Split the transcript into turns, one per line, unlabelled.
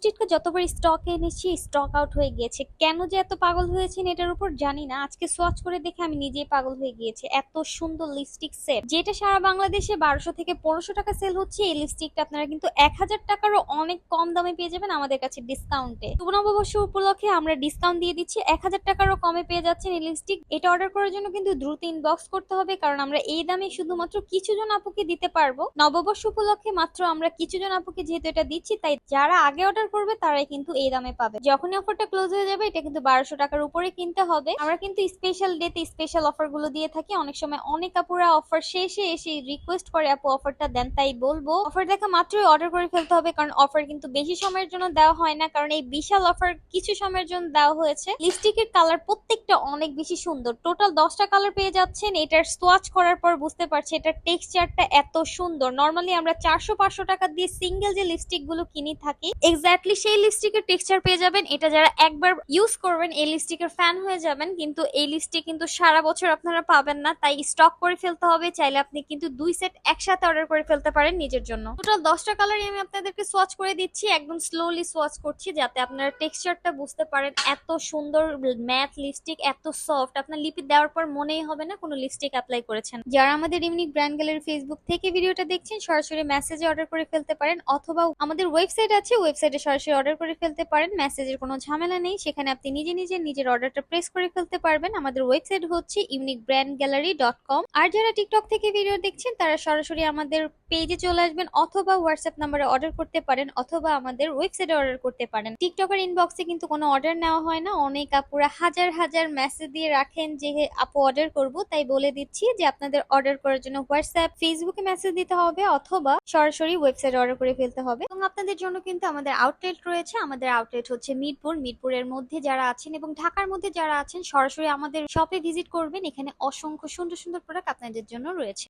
লিপস্টিকটা যতবার স্টকে এনেছি স্টক আউট হয়ে গিয়েছে। কেন যে এত পাগল হয়েছেন এটার উপর জানি না। আজকে সোয়াচ করে দেখে আমি নিজেই পাগল হয়ে গিয়েছি। এত সুন্দর লিপস্টিক সেট যেটা সারা বাংলাদেশে 1200 থেকে 1500 টাকা সেল হচ্ছে, এই লিপস্টিকটা আপনারা কিন্তু 1000 টাকারও অনেক কম দামে পেয়ে যাবেন আমাদের কাছে ডিসকাউন্টে। শুভ নববর্ষ উপলক্ষে আমরা ডিসকাউন্ট দিয়ে দিচ্ছি, 1000 টাকারও কমে পেয়ে যাচ্ছেন এই লিপস্টিক। এটা অর্ডার করার জন্য কিন্তু দ্রুত ইনবক্স করতে হবে, কারণ আমরা এই দামে শুধুমাত্র কিছুজন আপুকে দিতে পারবো। নববর্ষ উপলক্ষে মাত্র আমরা কিছুজন আপুকে যেহেতু এটা দিচ্ছি, তাই যারা আগে অর্ডার করবে তারাই কিন্তু এই দামে পাবে। যখনই অফারটা ক্লোজ হয়ে যাবে এটা কিন্তু 1200 টাকার উপরে কিনতে হবে। আমরা কিন্তু স্পেশাল ডেতে স্পেশাল অফার গুলো দিয়ে থাকি। অনেক সময় অনেক আপুরা অফার শেষে এসে রিকোয়েস্ট করে আপু অফারটা দেন, তাই বলবো অফার দেখা মাত্রই অর্ডার করে ফেলতে হবে, কারণ অফার কিন্তু বেশি সময়ের জন্য দেওয়া হয় না। কারণ এই বিশাল অফার কিছু সময়ের জন্য দেওয়া হয়েছে। লিপস্টিকের কালার প্রত্যেকটা অনেক বেশি সুন্দর, টোটাল 10টা কালার পেয়ে যাচ্ছেন। এটার সোয়াচ করার পর বুঝতে পারছি এটার টেক্সচারটা এত সুন্দর। নর্মালি আমরা 400-500 টাকা দিয়ে সিঙ্গেল যে লিপস্টিক গুলো কিনে থাকি, এক্স্যাক্টলি সেই লিপস্টিকের টেক্সচার পেয়ে যাবেন। এটা যারা একবার ইউজ করবেন এই লিপস্টিকের ফ্যান হয়ে যাবেন। কিন্তু এই লিপস্টিক কিন্তু সারা বছর আপনারা পাবেন না, তাই স্টক করে ফেলতে হবে। চাইলে আপনি কিন্তু 2 সেট একসাথে অর্ডার করে ফেলতে পারেন নিজের জন্য। টোটাল 10টা কালারই আমি আপনাদেরকে সোয়াচ করে দিচ্ছি, একদম স্লোলি সোয়াচ করছি যাতে আপনারা টেক্সচারটা বুঝতে পারেন। এত সুন্দর ম্যাট লিপস্টিক, এত সফট, আপনার লিপে দেওয়ার পর মনেই হবে না কোনো লিপস্টিক অ্যাপ্লাই করেছেন। যারা আমাদের ইউনিক ব্র্যান্ড গ্যালারি ফেসবুক থেকে ভিডিওটা দেখছেন, সরাসরি মেসেজে অর্ডার করে ফেলতে পারেন, অথবা আমাদের ওয়েবসাইট আছে, ওয়েবসাইটে সরাসরি অর্ডার করে ফেলতে পারেন। মেসেজের কোনো ঝামেলা নেই, সেখানে আপনি নিজের অর্ডারটা প্রেস করে ফেলতে পারবেন। আমাদের ওয়েবসাইট হচ্ছে uniquebrandgallery.com। আর যারা টিকটক থেকে ভিডিও দেখছেন তারা সরাসরি আমাদের পেজে চলে আসবেন, অথবা হোয়াটসঅ্যাপ নাম্বারে অর্ডার করতে পারেন, অথবা আমাদের ওয়েবসাইটে অর্ডার করতে পারেন। টিকটকের ইনবক্সে কিন্তু কোনো অর্ডার নেওয়া হয় না। অনেক আপুরা হাজার হাজার মেসেজ দিয়ে রাখেন যে আপু অর্ডার করব, তাই বলে দিচ্ছি যে আপনাদের অর্ডার করার জন্য হোয়াটসঅ্যাপ, ফেসবুকে মেসেজ দিতে হবে, অথবা সরাসরি ওয়েবসাইটে অর্ডার করে ফেলতে হবে। এবং আপনাদের জন্য কিন্তু আমাদের আউটলেট রয়েছে। আমাদের আউটলেট হচ্ছে মিরপুরের মধ্যে যারা আছেন এবং ঢাকার মধ্যে যারা আছেন সরাসরি আমাদের শপে ভিজিট করবেন। এখানে অসংখ্য সুন্দর সুন্দর প্রোডাক্ট আপনাদের জন্য রয়েছে।